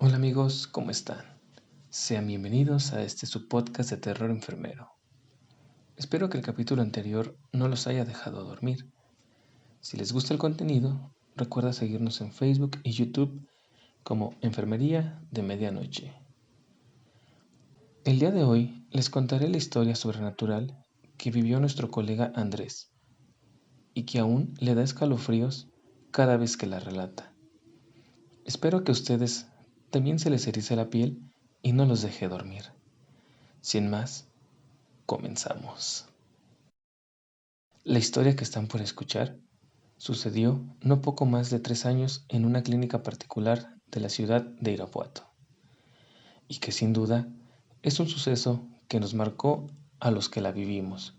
Hola amigos, ¿cómo están? Sean bienvenidos a este subpodcast de terror enfermero. Espero que el capítulo anterior no los haya dejado dormir. Si les gusta el contenido, recuerda seguirnos en Facebook y YouTube como Enfermería de Medianoche. El día de hoy les contaré la historia sobrenatural que vivió nuestro colega Andrés y que aún le da escalofríos cada vez que la relata. Espero que a ustedes también se les erice la piel y no los deje dormir. Sin más, comenzamos. La historia que están por escuchar sucedió no poco más de 3 años en una clínica particular de la ciudad de Irapuato, y que sin duda es un suceso que nos marcó a los que la vivimos.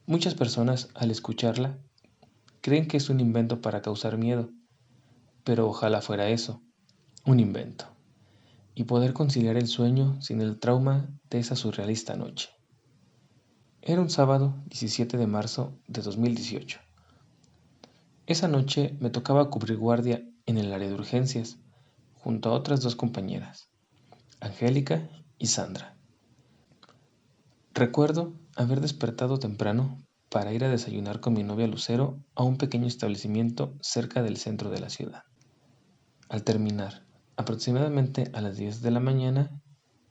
Muchas personas al escucharla creen que es un invento para causar miedo, pero ojalá fuera eso, un invento, y poder conciliar el sueño sin el trauma de esa surrealista noche. Era un sábado 17 de marzo de 2018. Esa noche me tocaba cubrir guardia en el área de urgencias, junto a otras dos compañeras, Angélica y Sandra. Recuerdo haber despertado temprano para ir a desayunar con mi novia Lucero a un pequeño establecimiento cerca del centro de la ciudad. Al terminar, aproximadamente a las 10 de la mañana,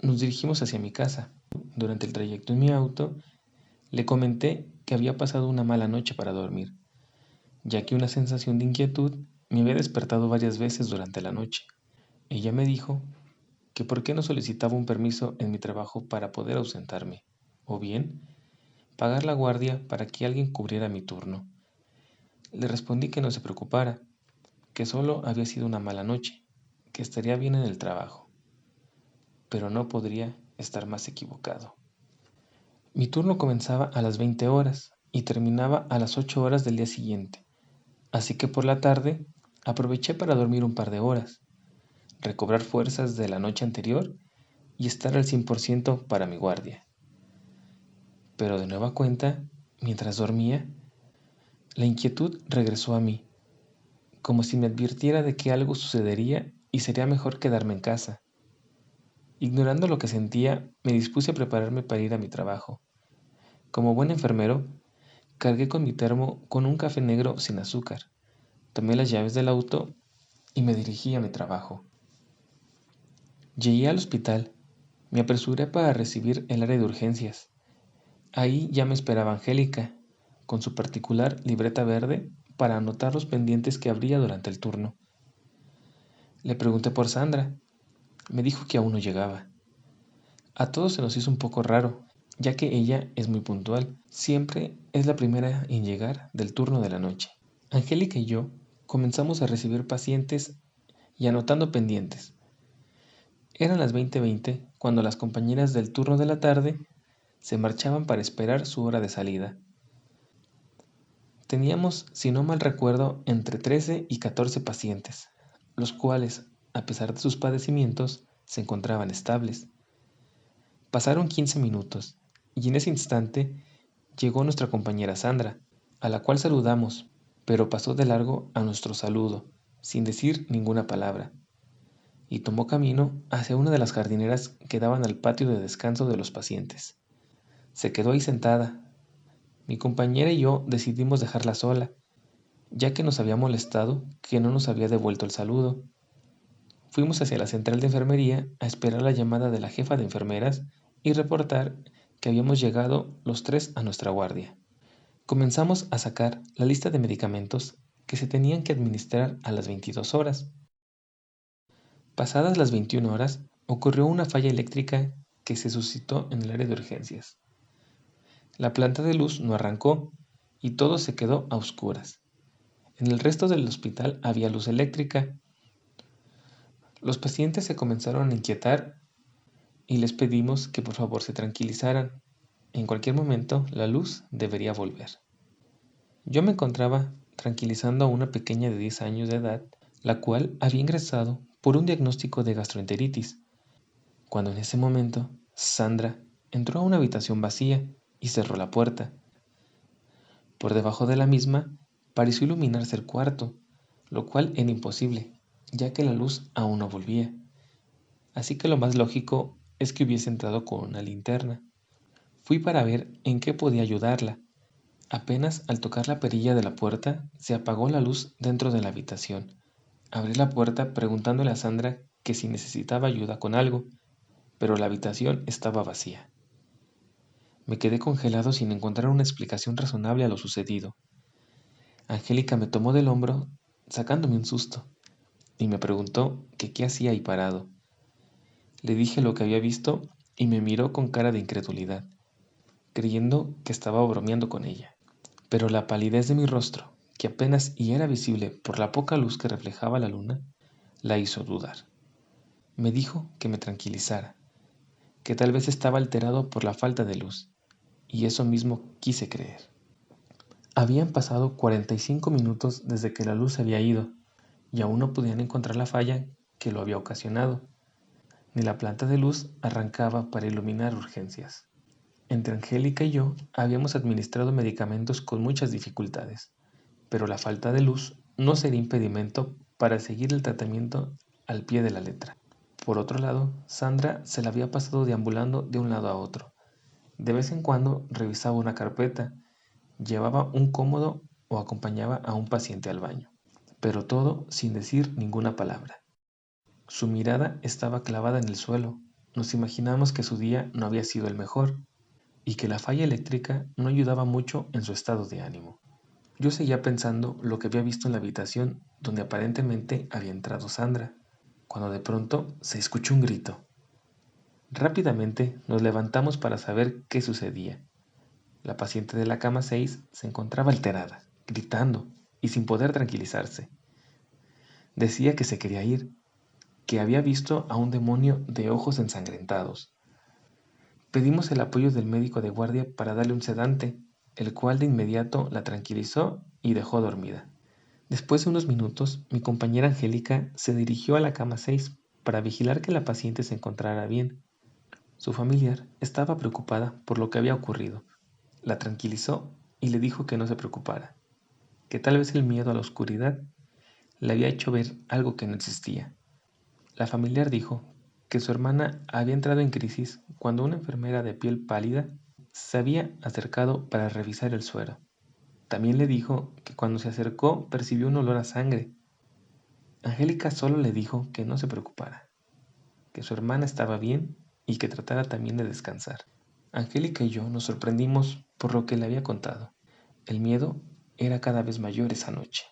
nos dirigimos hacia mi casa. Durante el trayecto en mi auto, le comenté que había pasado una mala noche para dormir, ya que una sensación de inquietud me había despertado varias veces durante la noche. Ella me dijo que por qué no solicitaba un permiso en mi trabajo para poder ausentarme, o bien pagar la guardia para que alguien cubriera mi turno. Le respondí que no se preocupara, que solo había sido una mala noche, que estaría bien en el trabajo, pero no podría estar más equivocado. Mi turno comenzaba a las 20 horas y terminaba a las 8 horas del día siguiente, así que por la tarde aproveché para dormir un par de horas, recobrar fuerzas de la noche anterior y estar al 100% para mi guardia. Pero de nueva cuenta, mientras dormía, la inquietud regresó a mí, como si me advirtiera de que algo sucedería y sería mejor quedarme en casa. Ignorando lo que sentía, me dispuse a prepararme para ir a mi trabajo. Como buen enfermero, cargué con mi termo con un café negro sin azúcar, tomé las llaves del auto y me dirigí a mi trabajo. Llegué al hospital, me apresuré para recibir el área de urgencias. Ahí ya me esperaba Angélica, con su particular libreta verde para anotar los pendientes que habría durante el turno. Le pregunté por Sandra. Me dijo que aún no llegaba. A todos se nos hizo un poco raro, ya que ella es muy puntual. Siempre es la primera en llegar del turno de la noche. Angélica y yo comenzamos a recibir pacientes y anotando pendientes. Eran las 20:20 cuando las compañeras del turno de la tarde se marchaban para esperar su hora de salida. Teníamos, si no mal recuerdo, entre 13 y 14 pacientes, los cuales, a pesar de sus padecimientos, se encontraban estables. Pasaron 15 minutos, y en ese instante llegó nuestra compañera Sandra, a la cual saludamos, pero pasó de largo a nuestro saludo, sin decir ninguna palabra, y tomó camino hacia una de las jardineras que daban al patio de descanso de los pacientes. Se quedó ahí sentada. Mi compañera y yo decidimos dejarla sola, ya que nos había molestado que no nos había devuelto el saludo. Fuimos hacia la central de enfermería a esperar la llamada de la jefa de enfermeras y reportar que habíamos llegado los tres a nuestra guardia. Comenzamos a sacar la lista de medicamentos que se tenían que administrar a las 22 horas. Pasadas las 21 horas, ocurrió una falla eléctrica que se suscitó en el área de urgencias. La planta de luz no arrancó y todo se quedó a oscuras. En el resto del hospital había luz eléctrica. Los pacientes se comenzaron a inquietar y les pedimos que por favor se tranquilizaran. En cualquier momento la luz debería volver. Yo me encontraba tranquilizando a una pequeña de 10 años de edad, la cual había ingresado por un diagnóstico de gastroenteritis, cuando en ese momento Sandra entró a una habitación vacía y cerró la puerta. Por debajo de la misma pareció iluminarse el cuarto, lo cual era imposible, ya que la luz aún no volvía. Así que lo más lógico es que hubiese entrado con una linterna. Fui para ver en qué podía ayudarla. Apenas al tocar la perilla de la puerta, se apagó la luz dentro de la habitación. Abrí la puerta preguntándole a Sandra que si necesitaba ayuda con algo, pero la habitación estaba vacía. Me quedé congelado sin encontrar una explicación razonable a lo sucedido. Angélica me tomó del hombro, sacándome un susto, y me preguntó que qué hacía ahí parado. Le dije lo que había visto y me miró con cara de incredulidad, creyendo que estaba bromeando con ella. Pero la palidez de mi rostro, que apenas y era visible por la poca luz que reflejaba la luna, la hizo dudar. Me dijo que me tranquilizara, que tal vez estaba alterado por la falta de luz, y eso mismo quise creer. Habían pasado 45 minutos desde que la luz se había ido, y aún no podían encontrar la falla que lo había ocasionado, ni la planta de luz arrancaba para iluminar urgencias. Entre Angélica y yo habíamos administrado medicamentos con muchas dificultades, pero la falta de luz no sería impedimento para seguir el tratamiento al pie de la letra. Por otro lado, Sandra se la había pasado deambulando de un lado a otro. De vez en cuando revisaba una carpeta, llevaba un cómodo o acompañaba a un paciente al baño, pero todo sin decir ninguna palabra. Su mirada estaba clavada en el suelo. Nos imaginamos que su día no había sido el mejor y que la falla eléctrica no ayudaba mucho en su estado de ánimo. Yo seguía pensando lo que había visto en la habitación donde aparentemente había entrado Sandra, cuando de pronto se escuchó un grito. Rápidamente nos levantamos para saber qué sucedía. La paciente de la cama 6 se encontraba alterada, gritando y sin poder tranquilizarse. Decía que se quería ir, que había visto a un demonio de ojos ensangrentados. Pedimos el apoyo del médico de guardia para darle un sedante, el cual de inmediato la tranquilizó y dejó dormida. Después de unos minutos, mi compañera Angélica se dirigió a la cama 6 para vigilar que la paciente se encontrara bien. Su familiar estaba preocupada por lo que había ocurrido. La tranquilizó y le dijo que no se preocupara, que tal vez el miedo a la oscuridad le había hecho ver algo que no existía. La familiar dijo que su hermana había entrado en crisis cuando una enfermera de piel pálida se había acercado para revisar el suero. También le dijo que cuando se acercó percibió un olor a sangre. Angélica solo le dijo que no se preocupara, que su hermana estaba bien y que tratara también de descansar. Angélica y yo nos sorprendimos por lo que le había contado. El miedo era cada vez mayor esa noche.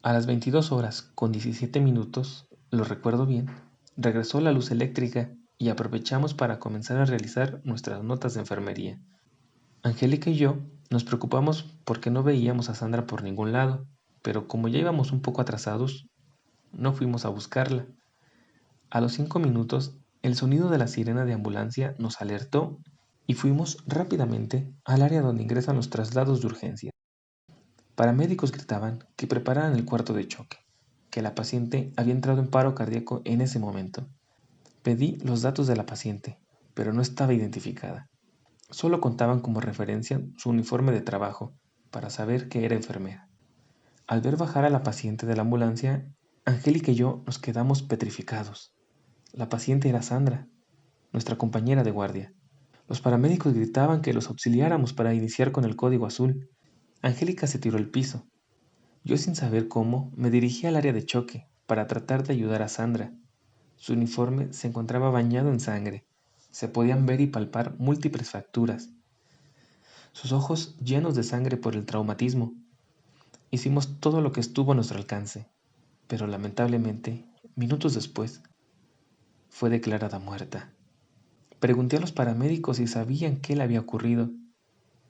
A las 22 horas con 17 minutos, lo recuerdo bien, regresó la luz eléctrica y aprovechamos para comenzar a realizar nuestras notas de enfermería. Angélica y yo nos preocupamos porque no veíamos a Sandra por ningún lado, pero como ya íbamos un poco atrasados, no fuimos a buscarla. A los 5 minutos, el sonido de la sirena de ambulancia nos alertó y fuimos rápidamente al área donde ingresan los traslados de urgencia. Paramédicos gritaban que prepararan el cuarto de choque, que la paciente había entrado en paro cardíaco en ese momento. Pedí los datos de la paciente, pero no estaba identificada. Solo contaban como referencia su uniforme de trabajo, para saber que era enfermera. Al ver bajar a la paciente de la ambulancia, Angélica y yo nos quedamos petrificados. La paciente era Sandra, nuestra compañera de guardia. Los paramédicos gritaban que los auxiliáramos para iniciar con el código azul. Angélica se tiró al piso. Yo sin saber cómo, me dirigí al área de choque para tratar de ayudar a Sandra. Su uniforme se encontraba bañado en sangre. Se podían ver y palpar múltiples fracturas. Sus ojos llenos de sangre por el traumatismo. Hicimos todo lo que estuvo a nuestro alcance, pero lamentablemente, minutos después, fue declarada muerta. Pregunté a los paramédicos si sabían qué le había ocurrido.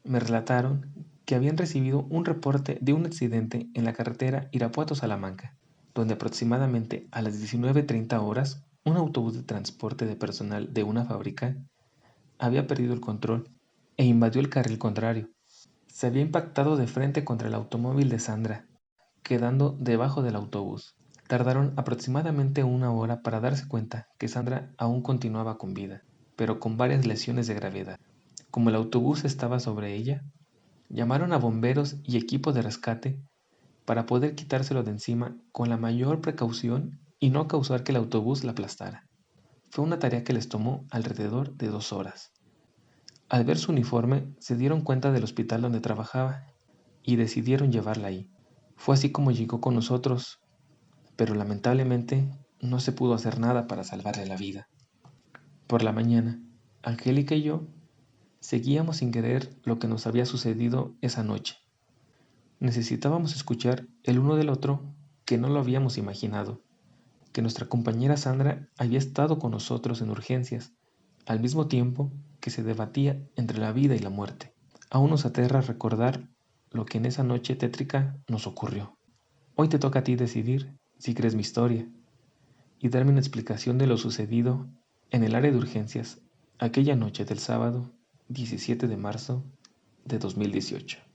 Me relataron que habían recibido un reporte de un accidente en la carretera Irapuato-Salamanca, donde aproximadamente a las 19:30 horas, un autobús de transporte de personal de una fábrica había perdido el control e invadió el carril contrario. Se había impactado de frente contra el automóvil de Sandra, quedando debajo del autobús. Tardaron aproximadamente una hora para darse cuenta que Sandra aún continuaba con vida, pero con varias lesiones de gravedad. Como el autobús estaba sobre ella, llamaron a bomberos y equipo de rescate para poder quitárselo de encima con la mayor precaución y no causar que el autobús la aplastara. Fue una tarea que les tomó alrededor de 2 horas. Al ver su uniforme, se dieron cuenta del hospital donde trabajaba y decidieron llevarla ahí. Fue así como llegó con nosotros, pero lamentablemente no se pudo hacer nada para salvarle la vida. Por la mañana, Angélica y yo seguíamos sin creer lo que nos había sucedido esa noche. Necesitábamos escuchar el uno del otro que no lo habíamos imaginado, que nuestra compañera Sandra había estado con nosotros en urgencias, al mismo tiempo que se debatía entre la vida y la muerte. Aún nos aterra recordar lo que en esa noche tétrica nos ocurrió. Hoy te toca a ti decidir si crees mi historia y darme una explicación de lo sucedido en el área de urgencias aquella noche del sábado 17 de marzo de 2018.